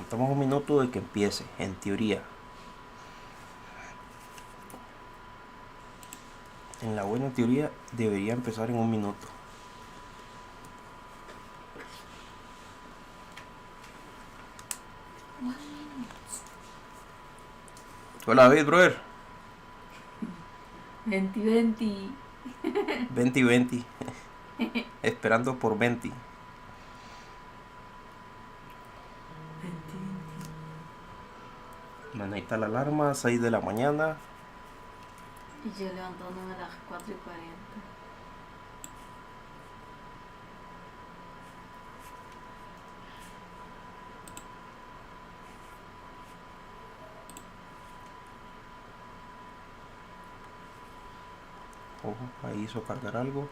Estamos a un minuto de que empiece, en teoría. En la buena teoría debería empezar en un minuto. Hola David, brother. 2020. 2020. Esperando por 20. Bueno, ahí está la alarma, 6 de la mañana. Y yo levantándome a las 4:40. Ojo, ahí hizo cargar algo.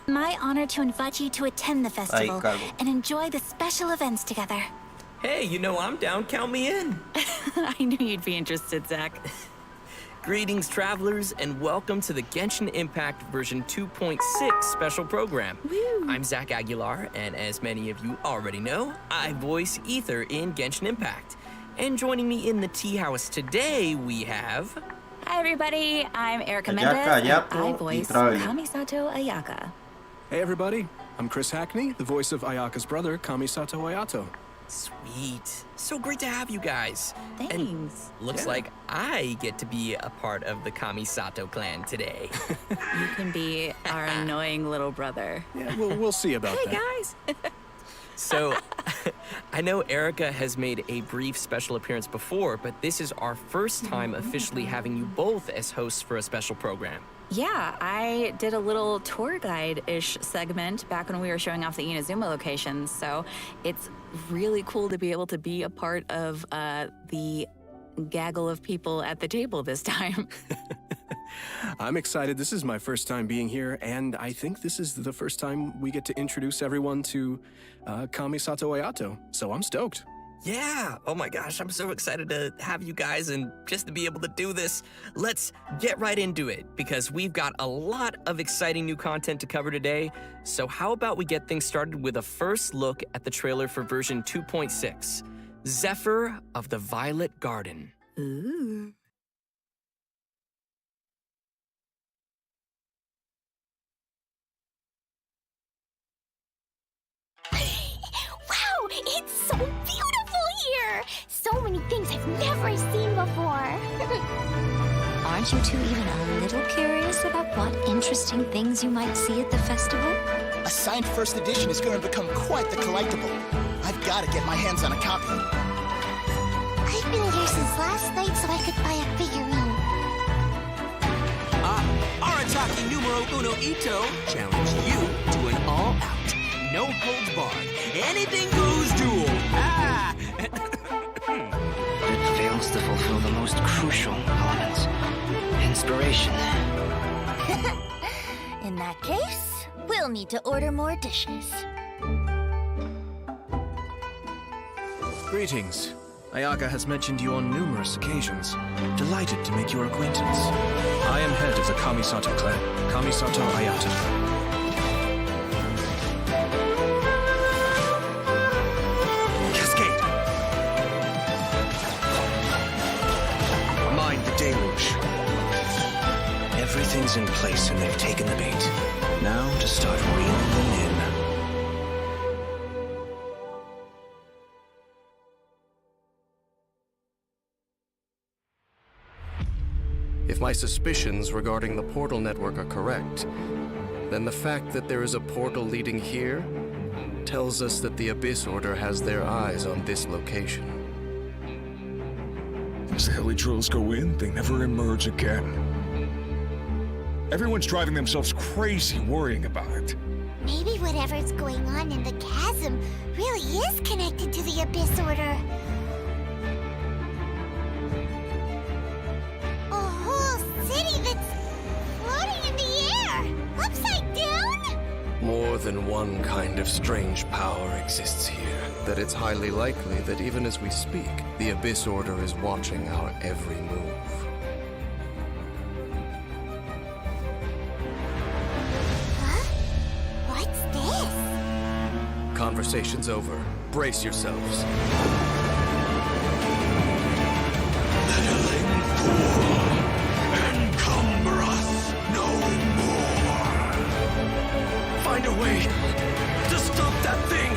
My honor to invite you to attend the festival cargo. and enjoy the special events together. Hey, you know I'm down. Count me in. I knew you'd be interested, Zach. Greetings, travelers, and welcome to the Genshin Impact version 2.6 special program. Woo. I'm Zach Aguilar, and as many of you already know, I voice Ether in Genshin Impact. And joining me in the tea house today, we have... Hi, everybody. I'm Erica Ayaka, Mendez, and Ayato, I y voice Travel. Kamisato Ayaka. Hey everybody, I'm Chris Hackney, the voice of Ayaka's brother, Kamisato Ayato. Sweet. So great to have you guys. Thanks. And looks like I get to be a part of the Kamisato clan today. You can be our annoying little brother. Yeah, we'll see about Hey, that. guys. So, I know Erica has made a brief special appearance before, but this is our first time officially having you both as hosts for a special program. Yeah, I did a little tour guide-ish segment back when we were showing off the Inazuma locations, so it's really cool to be able to be a part of the gaggle of people at the table this time. I'm excited. This is my first time being here, and I think this is the first time we get to introduce everyone to Kamisato Ayato, so I'm stoked. Yeah, oh my gosh, I'm so excited to have you guys and just to be able to do this. Let's get right into it because we've got a lot of exciting new content to cover today. So how about we get things started with a first look at the trailer for version 2.6, Zephyr of the Violet Garden. Ooh. Wow, it's so beautiful here! So many things I've never seen before. Aren't you two even a little curious about what interesting things you might see at the festival? A signed first edition is going to become quite the collectible. I've got to get my hands on a copy. I've been here since last night so I could buy a figurine. Arataki numero uno Ito challenge you to an all-out, no-holds-barred, anything-goes duel. Ah! It fails to fulfill the most crucial elements. Inspiration. In that case, we'll need to order more dishes. Greetings. Ayaka has mentioned you on numerous occasions. Delighted to make your acquaintance. I am head of the Kamisato clan, Kamisato Ayato. Cascade. Mind the deluge. Everything's in place and they've taken the bait. Now to start reeling them in. If my suspicions regarding the portal network are correct, then the fact that there is a portal leading here tells us that the Abyss Order has their eyes on this location. As the heli drills go in, they never emerge again. Everyone's driving themselves crazy worrying about it. Maybe whatever's going on in the chasm really is connected to the Abyss Order. A whole city that's floating in the than one kind of strange power exists here. That it's highly likely that even as we speak, the Abyss Order is watching our every move. Huh? What's this? Conversation's over. Brace yourselves. Encumber us no more. Find a way to stop that thing!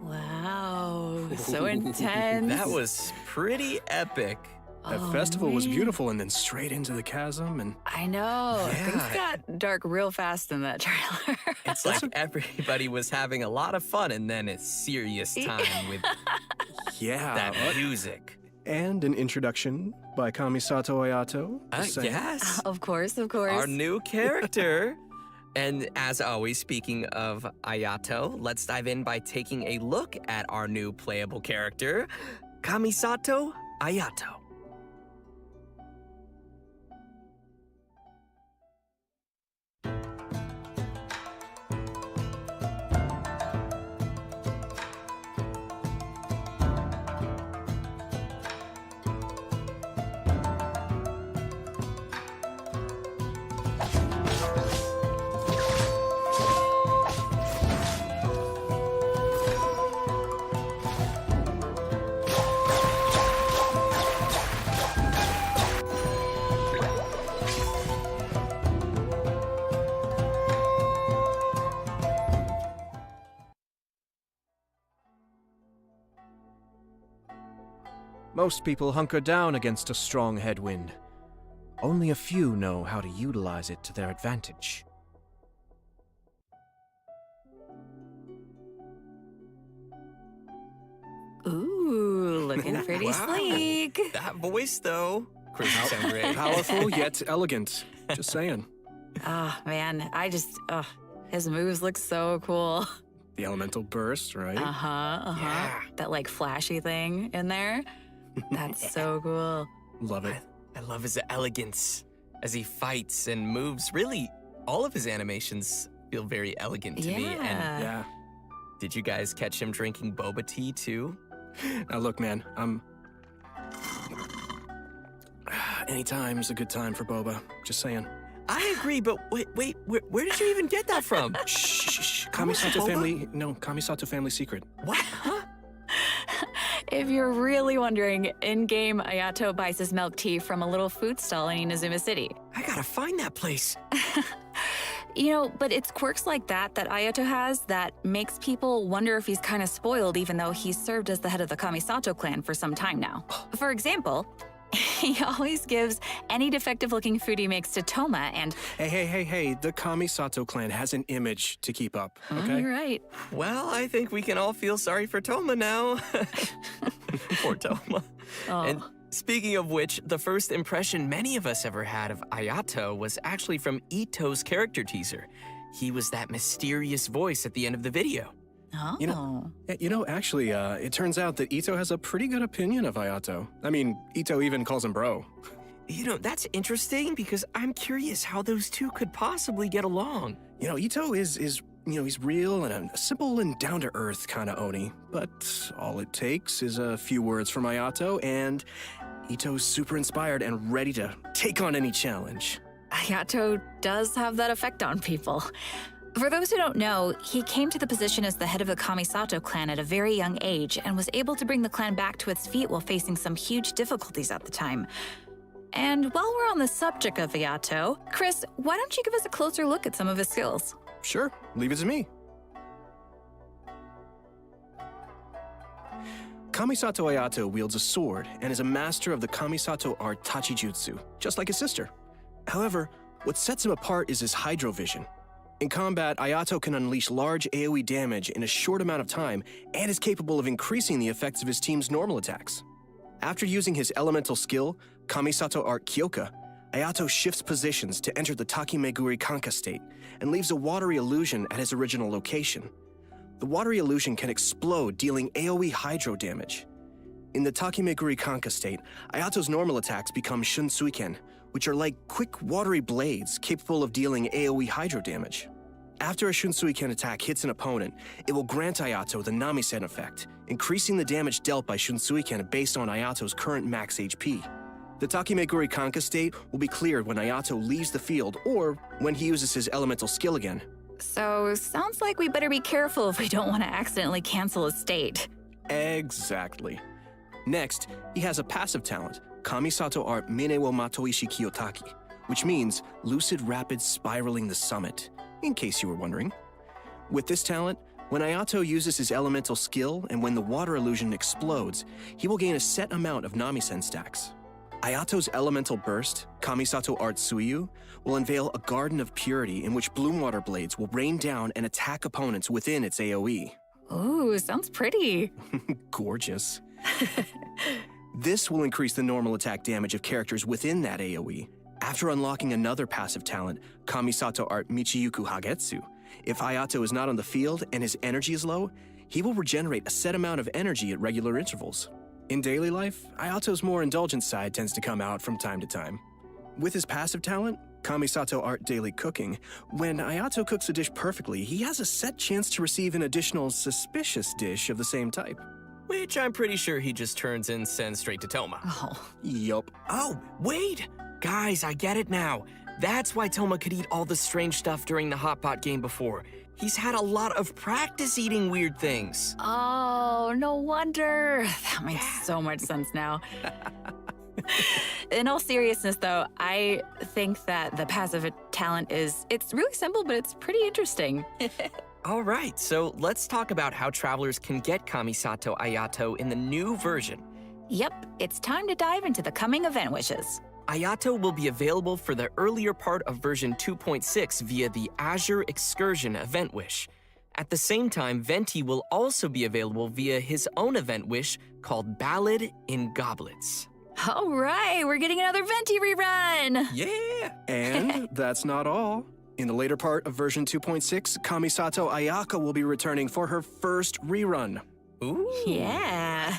Wow, so intense. That was pretty epic. That festival was beautiful, and then straight into the chasm, and I know. Yeah. Things got dark real fast in that trailer. It's like everybody was having a lot of fun, and then it's serious time with yeah. that music. And an introduction by Kamisato Ayato. Just saying. Yes, Of course, of course. our new character. And as always, speaking of Ayato, let's dive in by taking a look at our new playable character, Kamisato Ayato. Most people hunker down against a strong headwind. Only a few know how to utilize it to their advantage. Ooh, looking pretty sleek. That voice, though. Chris, you sound great. Powerful yet elegant. Just saying. Oh, man. His moves look so cool. The elemental burst, right? Yeah. That, like, flashy thing in there. That's so cool. Love it. I love his elegance as he fights and moves. Really, all of his animations feel very elegant to me. And Yeah. did you guys catch him drinking boba tea, too? Now look, man, anytime's a good time for boba. Just saying. I agree, but wait, where did you even get that from? Shh. How much Kamisato boba? family. No, Kamisato family secret. What? Huh? If you're really wondering, in-game Ayato buys his milk tea from a little food stall in Inazuma City. I gotta find that place. But it's quirks like that Ayato has that makes people wonder if he's kind of spoiled even though he's served as the head of the Kamisato clan for some time now. For example, he always gives any defective-looking food he makes to Toma and... Hey, the Kamisato clan has an image to keep up, okay? You're right. Well, I think we can all feel sorry for Toma now. Poor Toma. Oh. And speaking of which, the first impression many of us ever had of Ayato was actually from Ito's character teaser. He was that mysterious voice at the end of the video. Oh. Actually, it turns out that Ito has a pretty good opinion of Ayato. I mean, Ito even calls him bro. That's interesting because I'm curious how those two could possibly get along. Ito is he's real and a simple and down-to-earth kind of Oni. But all it takes is a few words from Ayato, and Ito's super inspired and ready to take on any challenge. Ayato does have that effect on people. For those who don't know, he came to the position as the head of the Kamisato clan at a very young age and was able to bring the clan back to its feet while facing some huge difficulties at the time. And while we're on the subject of Ayato, Chris, why don't you give us a closer look at some of his skills? Sure, leave it to me. Kamisato Ayato wields a sword and is a master of the Kamisato art Tachijutsu, just like his sister. However, what sets him apart is his Hydro Vision. In combat, Ayato can unleash large AoE damage in a short amount of time and is capable of increasing the effects of his team's normal attacks. After using his elemental skill, Kamisato Art Kyoka, Ayato shifts positions to enter the Takimeguri Kanka state and leaves a watery illusion at his original location. The watery illusion can explode, dealing AoE hydro damage. In the Takimeguri Kanka state, Ayato's normal attacks become Shunsuiken, which are like quick watery blades capable of dealing AoE hydro damage. After a Shunsuiken attack hits an opponent, it will grant Ayato the Namisen effect, increasing the damage dealt by Shunsuiken based on Ayato's current max HP. The Takimeguri Kanka state will be cleared when Ayato leaves the field or when he uses his elemental skill again. So, sounds like we better be careful if we don't want to accidentally cancel his state. Exactly. Next, he has a passive talent, Kamisato Art Mine wo Matoishi Kiyotaki, which means lucid rapid spiraling the summit, in case you were wondering. With this talent, when Ayato uses his elemental skill and when the water illusion explodes, he will gain a set amount of Namisen stacks. Ayato's elemental burst, Kamisato Art Suiyu, will unveil a garden of purity in which bloom water blades will rain down and attack opponents within its AoE. Ooh, sounds pretty. Gorgeous. This will increase the normal attack damage of characters within that AoE. After unlocking another passive talent, Kamisato Art Michiyuku Hagetsu, if Ayato is not on the field and his energy is low, he will regenerate a set amount of energy at regular intervals. In daily life, Ayato's more indulgent side tends to come out from time to time. With his passive talent, Kamisato Art Daily Cooking, when Ayato cooks a dish perfectly, he has a set chance to receive an additional suspicious dish of the same type. Which I'm pretty sure he just turns and sends straight to Toma. Oh. Yup. Oh, wait! Guys, I get it now. That's why Toma could eat all the strange stuff during the Hotpot game before. He's had a lot of practice eating weird things. Oh, no wonder. That makes so much sense now. In all seriousness, though, I think that the passive talent it's really simple, but it's pretty interesting. All right, so let's talk about how travelers can get Kamisato Ayato in the new version. Yep, it's time to dive into the coming event wishes. Ayato will be available for the earlier part of version 2.6 via the Azure Excursion event wish. At the same time, Venti will also be available via his own event wish called Ballad in Goblets. All right, we're getting another Venti rerun! Yeah! And that's not all. In the later part of version 2.6, Kamisato Ayaka will be returning for her first rerun. Ooh! Yeah!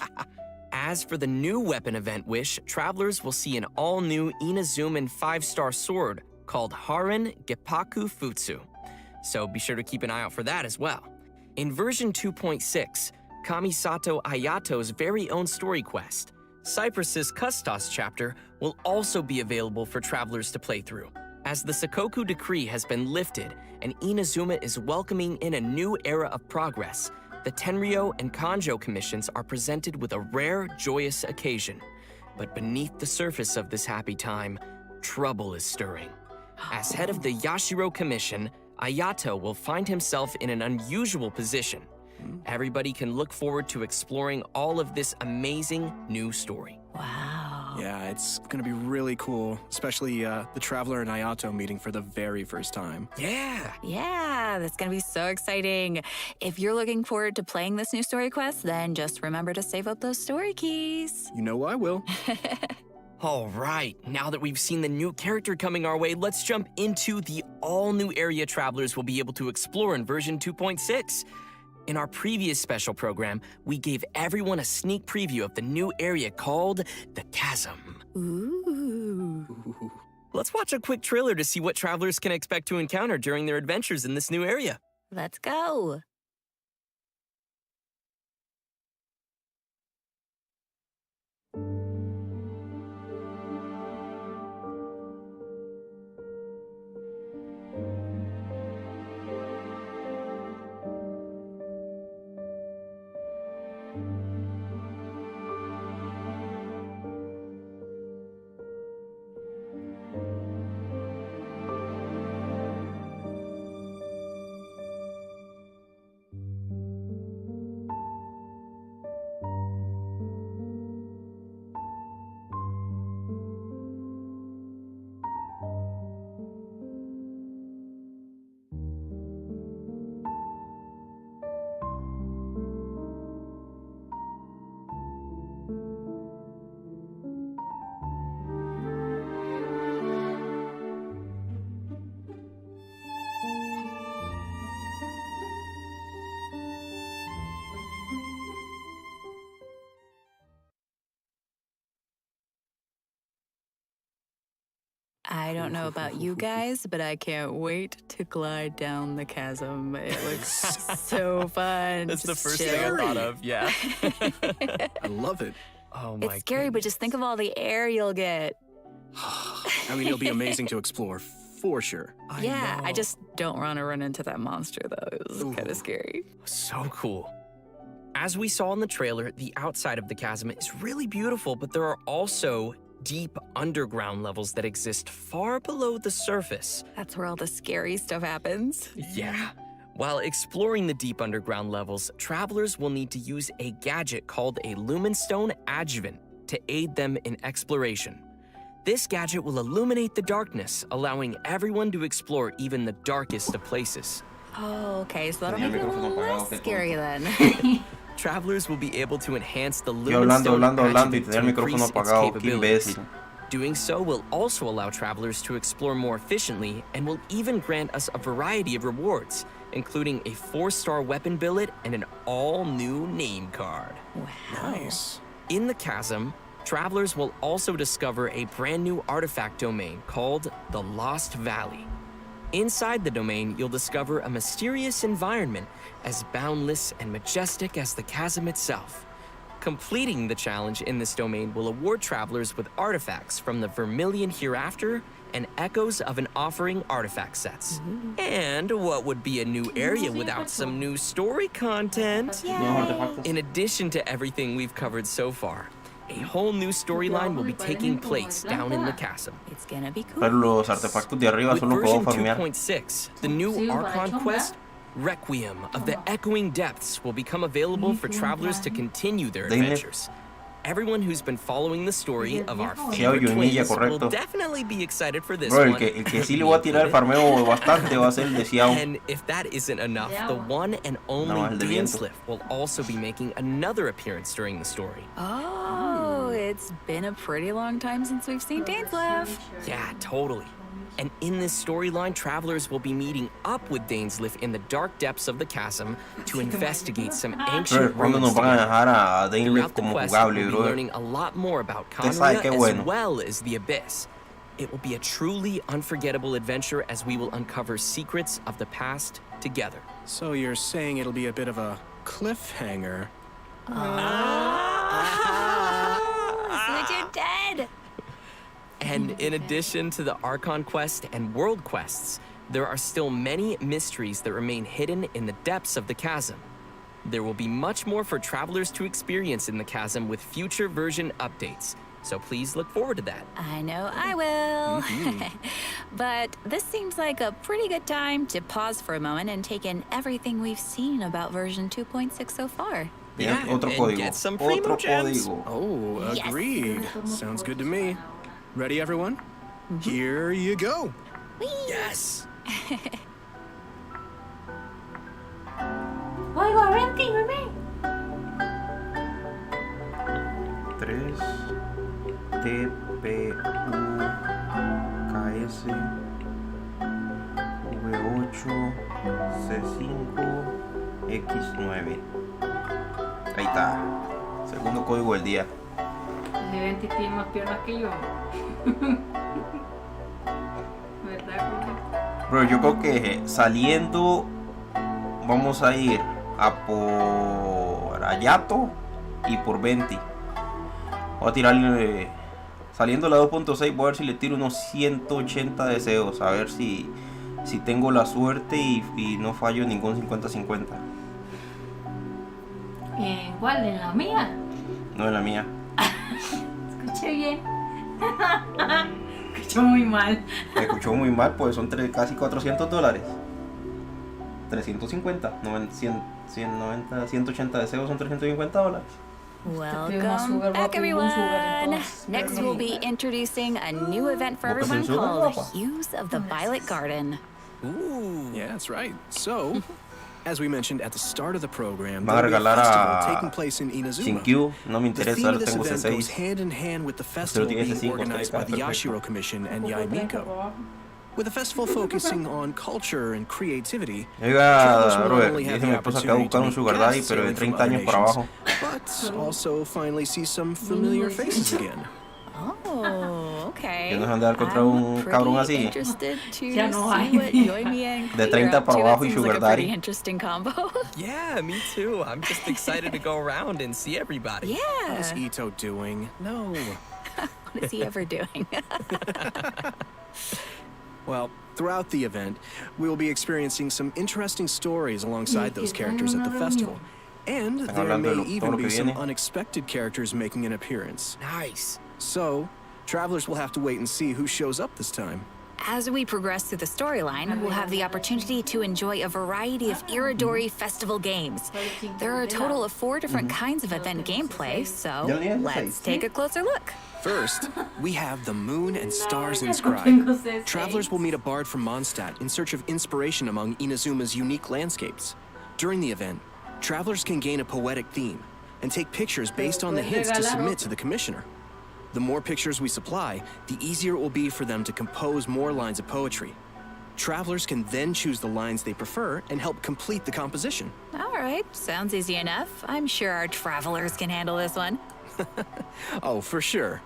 As for the new weapon event wish, travelers will see an all-new Inazuman 5-star sword called Haran Geppaku Futsu. So be sure to keep an eye out for that as well. In version 2.6, Kamisato Ayato's very own story quest, Cypress's Custos chapter, will also be available for travelers to play through. As the Sakoku decree has been lifted and Inazuma is welcoming in a new era of progress, the Tenryo and Kanjo commissions are presented with a rare, joyous occasion. But beneath the surface of this happy time, trouble is stirring. As head of the Yashiro Commission, Ayato will find himself in an unusual position. Everybody can look forward to exploring all of this amazing new story. Wow. Yeah, it's gonna be really cool, especially the Traveler and Ayato meeting for the very first time. Yeah! Yeah, that's gonna be so exciting. If you're looking forward to playing this new story quest, then just remember to save up those story keys. You know I will. All right, now that we've seen the new character coming our way, let's jump into the all-new area travelers will be able to explore in version 2.6. In our previous special program, we gave everyone a sneak preview of the new area called the Chasm. Ooh. Let's watch a quick trailer to see what travelers can expect to encounter during their adventures in this new area. Let's go. I don't know about you guys, but I can't wait to glide down the chasm. It looks so fun. That's the Just first chill. thing I thought of, yeah. I love it. Oh my It's scary, but just think of all the air you'll get. I mean, it'll be amazing to explore, for sure. I just don't want to run into that monster, though. It was kind of scary. So cool. As we saw in the trailer, the outside of the chasm is really beautiful, but there are also deep underground levels that exist far below the surface. That's where all the scary stuff happens. Yeah. While exploring the deep underground levels, travelers will need to use a gadget called a Lumenstone Adjuvant to aid them in exploration. This gadget will illuminate the darkness, allowing everyone to explore even the darkest of places. Oh, okay, so that'll Tenía make it a el little micrófono apagado, less qué scary then. Travelers will be able to enhance the Yo hablando, Lumenstone hablando, hablando y Adjuvant tenía to el micrófono increase its apagado. Qué capabilities. imbécil. Doing so will also allow travelers to explore more efficiently and will even grant us a variety of rewards, including a 4-star weapon billet and an all-new name card. Wow. Nice. In the chasm, travelers will also discover a brand new artifact domain called the Lost Valley. Inside the domain, you'll discover a mysterious environment as boundless and majestic as the chasm itself. Completing the challenge in this domain will award travelers with artifacts from the Vermilion Hereafter and Echoes of an Offering artifact sets. And what would be a new area without some new story content? Nuevos artefactos. In addition to everything we've covered so far, a whole new storyline will be taking place down in the chasm. It's gonna be cool. Pero los artefactos de arriba With solo puedo version farmear. 2.6, the new Sí, para Archon chombar. quest, Requiem of the Echoing Depths, will become available for travelers to continue their Dime. adventures. Everyone who's been following the story of our Sí, favorite Oyunilla, twins will correcto. definitely be excited for this Bro, one. el que sí le voy a tirar el farmeo bastante va a ser el de Xiao. And if that isn't enough, the one and No, only el de viento. Dainsliff will also be making another appearance during the story. Oh, it's been a pretty long time since we've seen Dainsliff. Yeah, totally. And in this storyline, travelers will be meeting up with Dainsliff in the dark depths of the chasm to investigate some Bro, ancient ¿cuándo ruins nos van a together. dejar a Dainsliff Throughout the como quest, jugable, we'll be bro? learning a lot more about Usted sabe Conria qué as bueno. well as the Abyss. It will be a truly unforgettable adventure as we will uncover secrets of the past together. So you're saying it'll be a bit of a cliffhanger? Switch, you're dead. And in addition to the Archon quest and world quests, there are still many mysteries that remain hidden in the depths of the chasm. There will be much more for travelers to experience in the chasm with future version updates, so please look forward to that. I know I will. But this seems like a pretty good time to pause for a moment and take in everything we've seen about version 2.6 so far. Yeah, Otro and código. get some Otro primo gems. código. Oh, Yes. agreed. Sounds good to me. Ready, everyone? Here you go. Yes! Oigo, vente, bebé. 3 TPU KS V8 C5 X9. Ahí está. Segundo código del día. Ese vente tiene más piernas que yo. ¿Verdad, Coque? Bro, yo creo que saliendo vamos a ir a por Ayato y por 20. Voy a tirarle, saliendo la 2.6, voy a ver si le tiro unos 180 deseos, a ver si tengo la suerte y no fallo ningún 50-50. ¿Cuál? ¿En la mía? No en la mía. Escuché bien. Escuchó muy mal. Me escuchó muy mal, pues son casi $400. 350, 190, 180 deseos son $350. Welcome back, everyone. Next, we'll be introducing a new event for everyone called Hues of the Violet Garden. Ooh, yeah, that's right. So, as we mentioned at the start of the program, Van a there'll be a regalar festival a taking place in Inazuma. Sin Q, no me The interesa, theme of this tengo event goes C6. hand in hand with the festival tiene being C5, organized by the perfecto. Yashiro Commission and Yaimiko. With the festival focusing on culture and creativity, travelers Oiga, will not Robert, only have dice the mi esposa que va a opportunity to buscar un meet sugar daddy, guests pero de sailing from 30 other años para nations, abajo. but also finally see some familiar faces again. Oh, okay. Yo no sé dónde va a encontrar un cabrón así. Interested to Ya no hay. see what Yoimi and De Clea are 30 up para to. abajo That y seems sugar like a pretty daddy. interesting combo. Yeah, me too. I'm just excited to go around and see everybody. How's Yeah. Ito doing? No. What is he ever doing? Well, throughout the event, we will be experiencing some interesting stories alongside those characters at the festival. And there hablando de may todo lo even que be some viene. unexpected characters making an appearance. Nice. So, travelers will have to wait and see who shows up this time. As we progress through the storyline, we'll have the opportunity to enjoy a variety of Iridori festival games. There are a total of 4 different kinds of event gameplay, so Ya tenía let's 16. take a closer look. First, we have the moon and stars ya no inscribed. tengo C6. Travelers will meet a bard from Mondstadt in search of inspiration among Inazuma's unique landscapes. During the event, travelers can gain a poetic theme and take pictures based on the hints to submit to the commissioner. The more pictures we supply, the easier it will be for them to compose more lines of poetry. Travelers can then choose the lines they prefer and help complete the composition. All right, sounds easy enough. I'm sure our travelers can handle this one. Oh, for sure.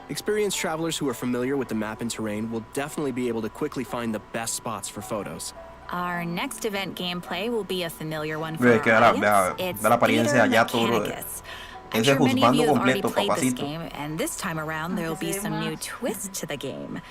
Experienced travelers who are familiar with the map and terrain will definitely be able to quickly find the best spots for photos. Our next event gameplay will be a familiar one for Ve our que da audience. la It's apariencia Theater de Ayato, bro. Mechanicus. I'm Ese sure many of juzgando you have already completo, played this papacito. game, and this time around there will be some new twists to the game.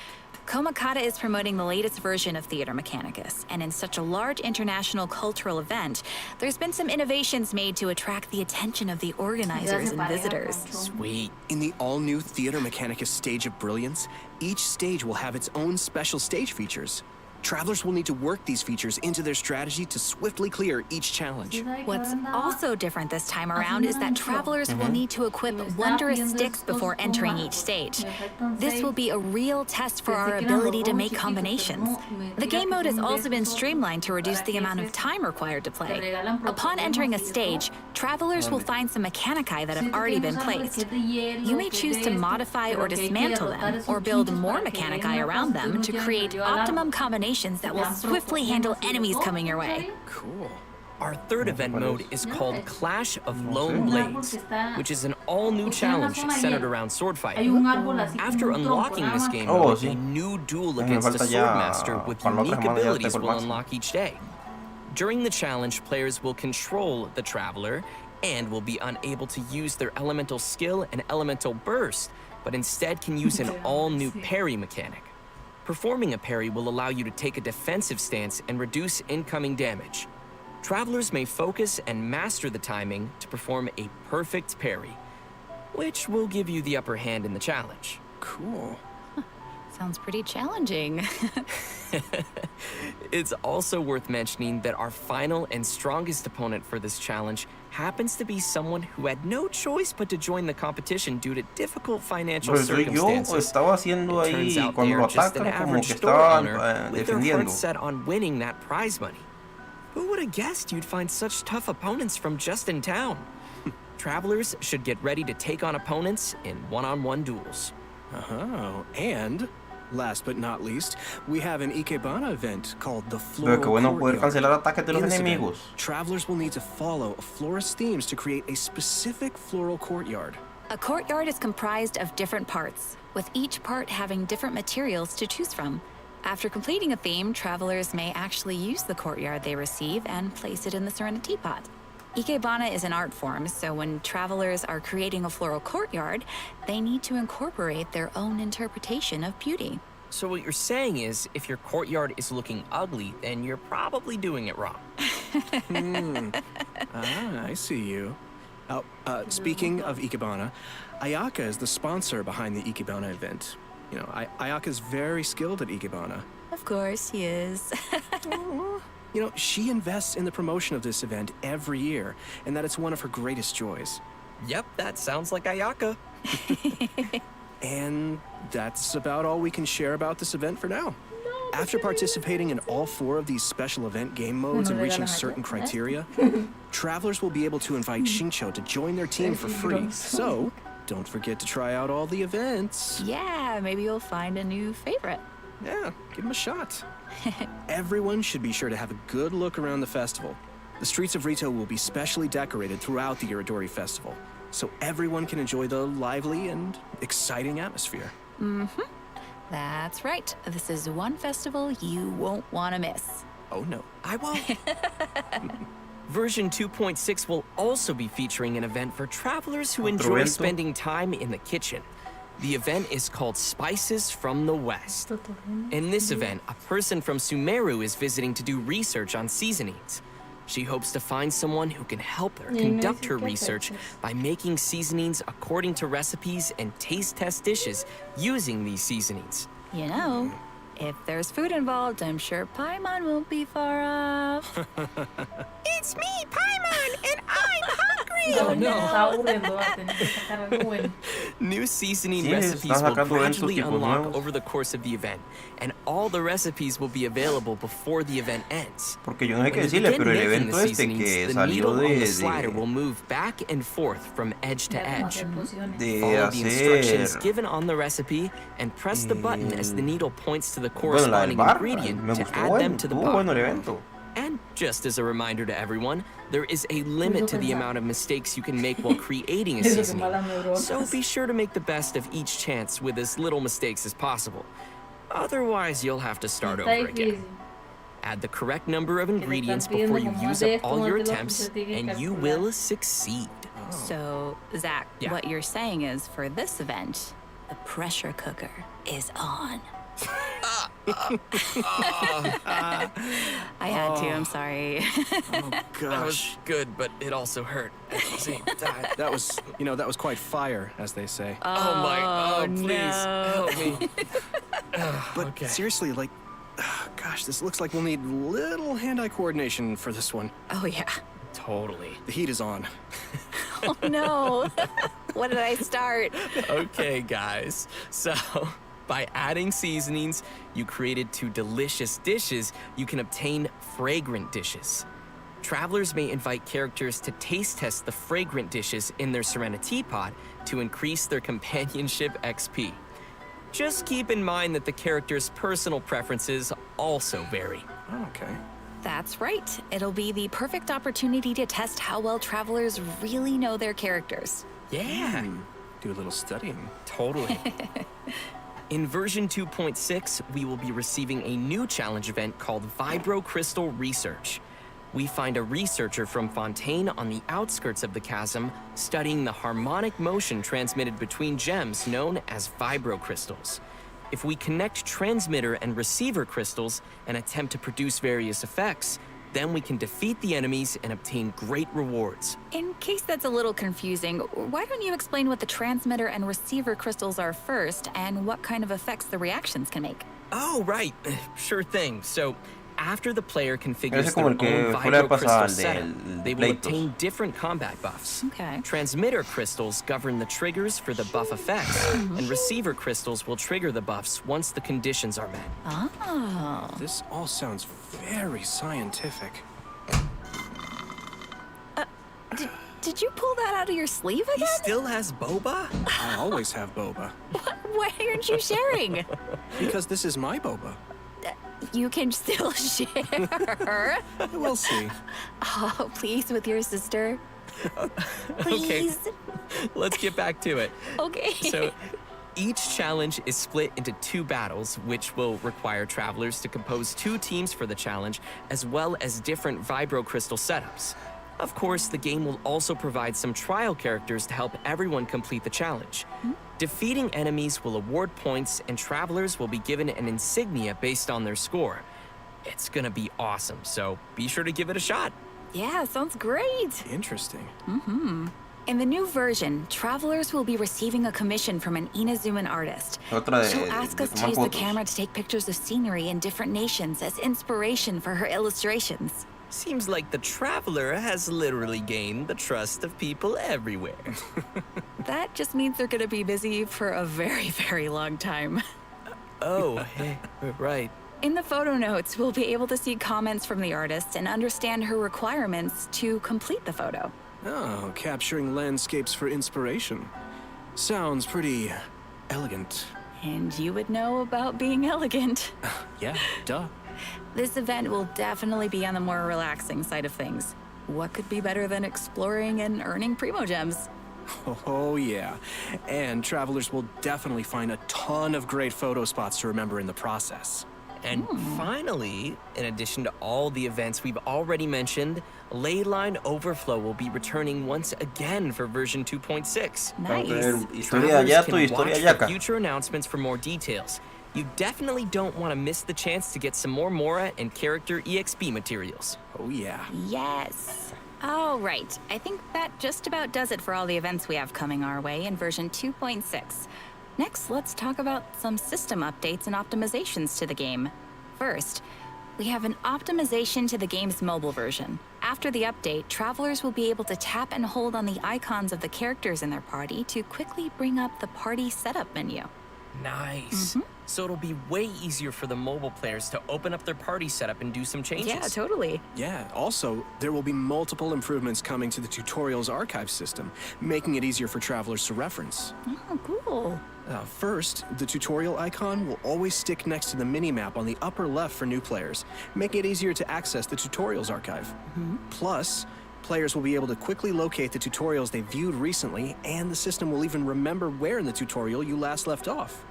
Komakata is promoting the latest version of Theater Mechanicus, and in such a large international cultural event, there's been some innovations made to attract the attention of the organizers and visitors. Sweet. In the all-new Theater Mechanicus Stage of Brilliance, each stage will have its own special stage features. Travelers will need to work these features into their strategy to swiftly clear each challenge. What's also different this time around is that travelers will need to equip wondrous sticks before entering each stage. This will be a real test for our ability to make combinations. The game mode has also been streamlined to reduce the amount of time required to play. Upon entering a stage, travelers will find some mechanici that have already been placed. You may choose to modify or dismantle them, or build more mechanici around them to create optimum combinations that will swiftly handle enemies coming your way. Cool. Our third event mode is called Clash of Lone Blades, which is an all-new challenge centered around sword fighting. After unlocking this game mode, a new duel against a swordmaster with unique abilities will unlock each day. During the challenge, players will control the traveler and will be unable to use their elemental skill and elemental burst, but instead can use an all-new parry mechanic. Performing a parry will allow you to take a defensive stance and reduce incoming damage. Travelers may focus and master the timing to perform a perfect parry, which will give you the upper hand in the challenge. Cool. Sounds pretty challenging. It's also worth mentioning that our final and strongest opponent for this challenge happens to be someone who had no choice but to join the competition due to difficult financial Pues soy yo, circumstances. estaba haciendo It turns ahí out cuando they lo are just an atacan como average que store estaban owner with their defendiendo. hearts set on winning that prize money. Who would have guessed you'd find such tough opponents from just in town? Travelers should get ready to take on opponents in one-on-one duels. Oh, and last but not least, we have an Ikebana event called the Pero Floral qué bueno poder Courtyard. cancelar ataques de los In this event, enemigos. travelers will need to follow florist themes to create a specific floral courtyard. A courtyard is comprised of different parts, with each part having different materials to choose from. After completing a theme, travelers may actually use the courtyard they receive and place it in the Serenity Pot. Ikebana is an art form, so when travelers are creating a floral courtyard, they need to incorporate their own interpretation of beauty. So what you're saying is, if your courtyard is looking ugly, then you're probably doing it wrong. I see you. Oh, speaking of Ikebana, Ayaka is the sponsor behind the Ikebana event. You know, Ayaka's very skilled at Ikebana. Of course he is. You know, she invests in the promotion of this event every year, and that it's one of her greatest joys. Yep, that sounds like Ayaka. And that's about all we can share about this event for now. After participating in all 4 of these special event game modes and reaching certain criteria, travelers will be able to invite Shincho to join their team for free. So, don't forget to try out all the events. Yeah, maybe you'll find a new favorite. Yeah, give them a shot. Everyone should be sure to have a good look around the festival. The streets of Rito will be specially decorated throughout the Iridori Festival, so everyone can enjoy the lively and exciting atmosphere. Mm-hmm. That's right. This is one festival you won't want to miss. Oh no. I won't. Version 2.6 will also be featuring an event for travelers who enjoy spending time in the kitchen. The event is called Spices from the West. In this event, a person from Sumeru is visiting to do research on seasonings. She hopes to find someone who can help her conduct her research by making seasonings according to recipes and taste test dishes using these seasonings. You know, if there's food involved, I'm sure Paimon won't be far off. It's me, Paimon, and I'm hungry! Oh no. New seasoning recipes will gradually unlock over the course of the event, and all the recipes will be available before the event ends. Porque yo no sé qué decirle, pero el evento este que salió the slider will move back and forth from edge to edge. de Follow the instructions hacer given on the recipe and press the button as the needle points to the corresponding ingredient to add them to the pot. And just as a reminder to everyone, there is a limit to the amount of mistakes you can make while creating a seasoning, so be sure to make the best of each chance with as little mistakes as possible. Otherwise, you'll have to start over again. Add the correct number of ingredients before you use up all your attempts, and you will succeed. So, Zach, what you're saying is, for this event, the pressure cooker is on. I had to, I'm sorry. Oh gosh. That was good, but it also hurt at the same time. That was, that was quite fire, as they say. Please help me. But seriously, gosh, this looks like we'll need little hand-eye coordination for this one. Oh yeah. Totally. The heat is on. Oh no. What did I start? Okay, guys. So, by adding seasonings you created to delicious dishes, you can obtain fragrant dishes. Travelers may invite characters to taste test the fragrant dishes in their Serenity Pot to increase their companionship XP. Just keep in mind that the character's personal preferences also vary. Okay. That's right. It'll be the perfect opportunity to test how well travelers really know their characters. Yeah. Do a little studying. Totally. In version 2.6, we will be receiving a new challenge event called Vibro Crystal Research. We find a researcher from Fontaine on the outskirts of the chasm studying the harmonic motion transmitted between gems known as vibro crystals. If we connect transmitter and receiver crystals and attempt to produce various effects, then we can defeat the enemies and obtain great rewards. In case that's a little confusing, why don't you explain what the transmitter and receiver crystals are first and what kind of effects the reactions can make? Oh, right. Sure thing. So, after the player configures Ese their como own el que fue vibro la crystal pasada, setup, they will obtain different combat buffs. Okay. Transmitter crystals govern the triggers for the buff effects, and receiver crystals will trigger the buffs once the conditions are met. Oh. This all sounds very scientific. Did you pull that out of your sleeve again? He still has boba? I always have boba. Why aren't you sharing? Because this is my boba. You can still share. We'll see. Oh, please, with your sister. Please. Okay, let's get back to it. Okay. So, Each challenge is split into 2 battles, which will require travelers to compose 2 teams for the challenge, as well as different vibro crystal setups. Of course, the game will also provide some trial characters to help everyone complete the challenge. Defeating enemies will award points, and travelers will be given an insignia based on their score. It's gonna be awesome, so be sure to give it a shot. Yeah, sounds great. Interesting. In the new version, travelers will be receiving a commission from an Inazuman artist. Otra She'll de ask us to tomar use the fotos. camera to take pictures of scenery in different nations as inspiration for her illustrations. Seems like the traveler has literally gained the trust of people everywhere. That just means they're gonna be busy for a very, very long time. Oh, hey, right. In the photo notes, we'll be able to see comments from the artist and understand her requirements to complete the photo. Oh, capturing landscapes for inspiration. Sounds pretty elegant. And you would know about being elegant. Yeah, duh. This event will definitely be on the more relaxing side of things. What could be better than exploring and earning Primo Gems? Oh, yeah. And travelers will definitely find a ton of great photo spots to remember in the process. And finally, in addition to all the events we've already mentioned, Leyline Overflow will be returning once again for version 2.6. Nice. Historia de Travelers Yato can y Historia watch de for Yaka. future announcements for more details. You definitely don't want to miss the chance to get some more Mora and character EXP materials. Oh, yeah. Yes. All right. I think that just about does it for all the events we have coming our way in version 2.6. Next, let's talk about some system updates and optimizations to the game. First, we have an optimization to the game's mobile version. After the update, travelers will be able to tap and hold on the icons of the characters in their party to quickly bring up the party setup menu. Nice. So it'll be way easier for the mobile players to open up their party setup and do some changes. Yeah, totally. Yeah, also, there will be multiple improvements coming to the tutorials archive system, making it easier for travelers to reference. Oh, cool. First, the tutorial icon will always stick next to the minimap on the upper left for new players, making it easier to access the tutorials archive. Plus, players will be able to quickly locate the tutorials they viewed recently, and the system will even remember where in the tutorial you last left off.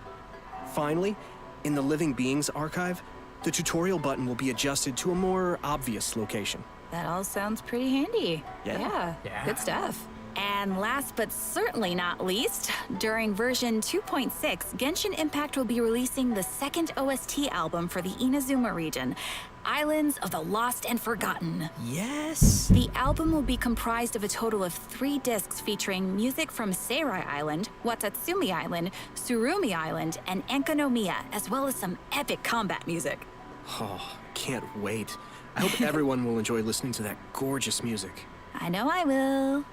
Finally, in the Living Beings archive, the tutorial button will be adjusted to a more obvious location. That all sounds pretty handy. Yeah. Good stuff. And last but certainly not least, during version 2.6, Genshin Impact will be releasing the second OST album for the Inazuma region, Islands of the Lost and Forgotten. Yes. The album will be comprised of a total of 3 discs featuring music from Seirai Island, Watatsumi Island, Surumi Island, and Enkanomiya, as well as some epic combat music. Oh, can't wait. I hope everyone will enjoy listening to that gorgeous music. I know I will.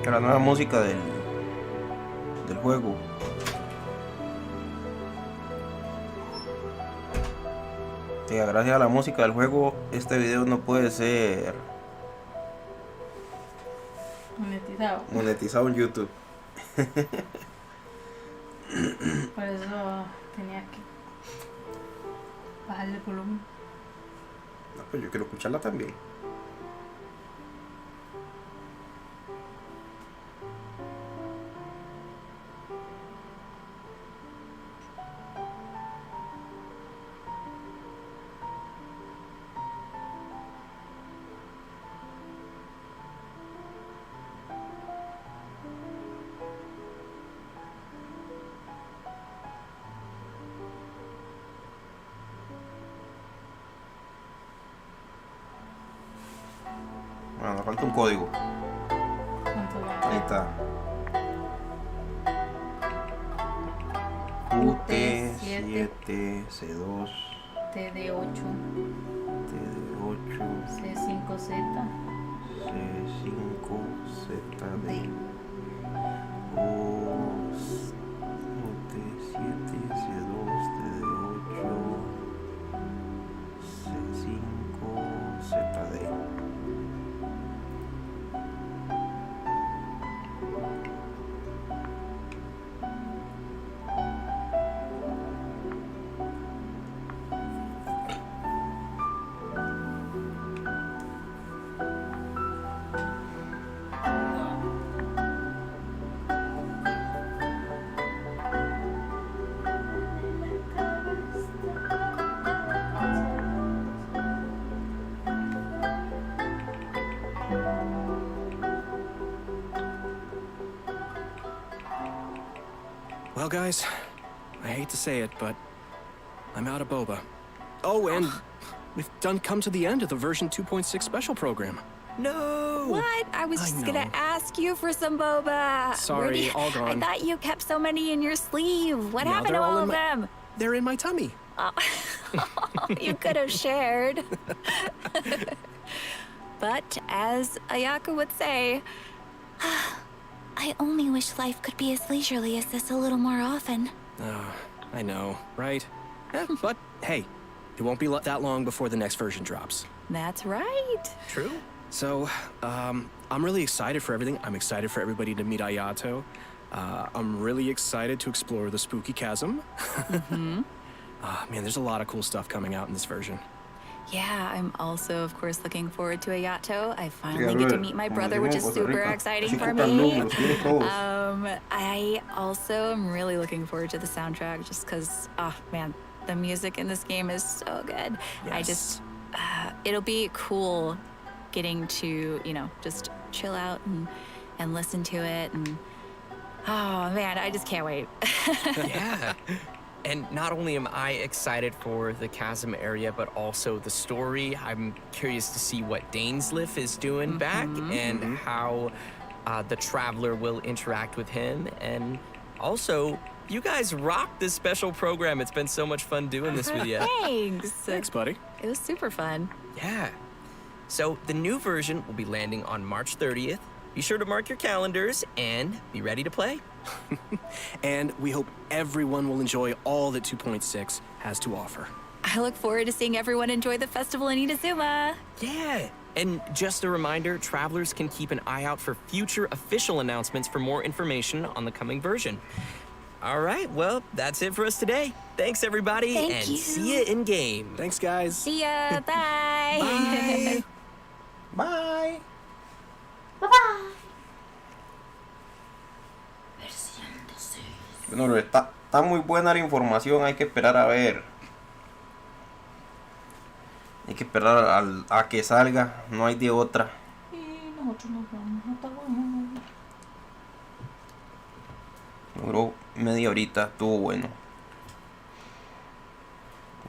La nueva música del juego. Gracias a la música del juego, este video no puede ser monetizado en YouTube. Por eso tenía que bajarle el volumen. No, pues yo quiero escucharla también. Bueno, nos falta un código. ¿Cuánto va? Ahí está. QT7C2 TD8 TD8 C5Z C5ZD QT7C2 TD8 C5ZD. Well, guys, I hate to say it, but I'm out of boba. Oh, and we've come to the end of the version 2.6 special program. No! What? I was just gonna ask you for some boba. Sorry, all gone. I thought you kept so many in your sleeve. What Now happened to they're all all in of my- them? They're in my tummy. Oh. You could have shared. But as Ayaka would say, I only wish life could be as leisurely as this a little more often. I know, right? But hey, it won't be that long before the next version drops. that's right. True. So, I'm really excited for everything. I'm excited for everybody to meet Ayato. I'm really excited to explore the Spooky Chasm. Man, there's a lot of cool stuff coming out in this version. Yeah, I'm also, of course, looking forward to Ayato. I finally get to meet my brother, which is super exciting for me. I also am really looking forward to the soundtrack just because, oh man, the music in this game is so good. Yes. I just, it'll be cool getting to, just chill out and listen to it. And, oh man, I just can't wait. Yeah. And not only am I excited for the chasm area, but also the story. I'm curious to see what Dainsleif is doing back and how the Traveler will interact with him. And also, you guys rocked this special program. It's been so much fun doing this with you. Thanks. Thanks, buddy. It was super fun. Yeah. So the new version will be landing on March 30th. Be sure to mark your calendars and be ready to play. And we hope everyone will enjoy all that 2.6 has to offer. I look forward to seeing everyone enjoy the festival in Inazuma. Yeah. And just a reminder, travelers can keep an eye out for future official announcements for more information on the coming version. All right, well, that's it for us today. Thanks, everybody, Thank and you. see you in game. Thanks, guys. See ya. Bye. Bye. Bye. Bye-bye. Bueno, está muy buena la información, hay que esperar a ver. Hay que esperar a que salga, no hay de otra. Y nosotros nos vamos a Taiwán. Duró media horita, estuvo bueno.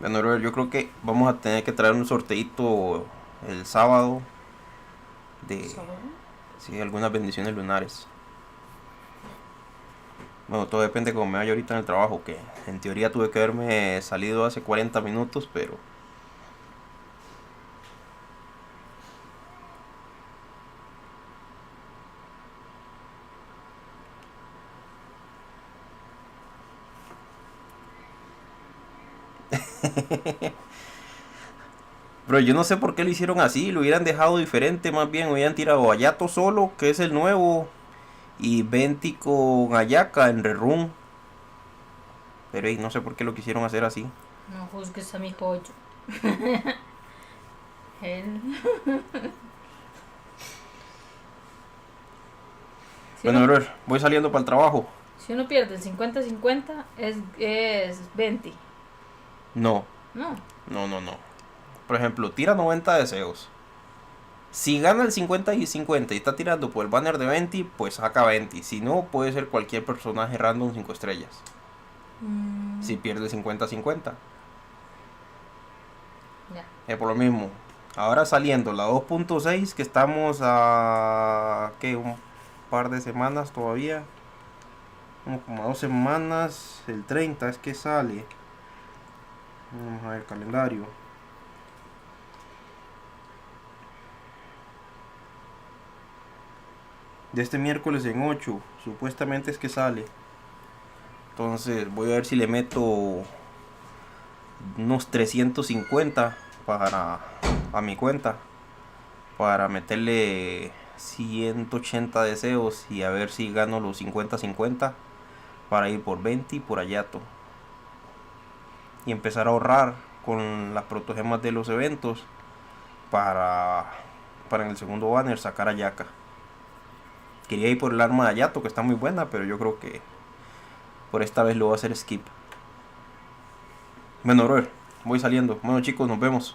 Bueno, yo creo que vamos a tener que traer un sorteito el sábado de sí, algunas bendiciones lunares. Bueno, todo depende de cómo me vaya ahorita en el trabajo, que en teoría tuve que haberme salido hace 40 minutos, pero... Pero yo no sé por qué lo hicieron así, lo hubieran dejado diferente, más bien hubieran tirado a Yato solo, que es el nuevo, y Venti con Ayaka en Rerun. Pero no sé por qué lo quisieron hacer así. No juzgues a mi pollo. Él. Bueno, brother, voy saliendo para el trabajo. Si uno pierde el 50-50 es 20. No, No. no. Por ejemplo, tira 90 deseos. Si gana el 50 y 50 y está tirando por el banner de 20, pues saca 20. Si no, puede ser cualquier personaje random 5 estrellas. Si pierde 50-50. Ya. Por lo mismo. Ahora saliendo la 2.6, que estamos a... ¿qué? Un par de semanas todavía. Como 2 semanas. El 30 es que sale. Vamos a ver el calendario. De este miércoles en 8. Supuestamente es que sale. Entonces voy a ver si le meto unos 350 a mi cuenta. Para meterle 180 deseos y a ver si gano los 50-50. Para ir por 20 y por Ayato. Y empezar a ahorrar con las protogemas de los eventos. Para en el segundo banner sacar a Ayaka. Quería ir por el arma de Ayato, que está muy buena, pero yo creo que por esta vez lo voy a hacer skip. Bueno, brother, voy saliendo. Bueno, chicos, nos vemos.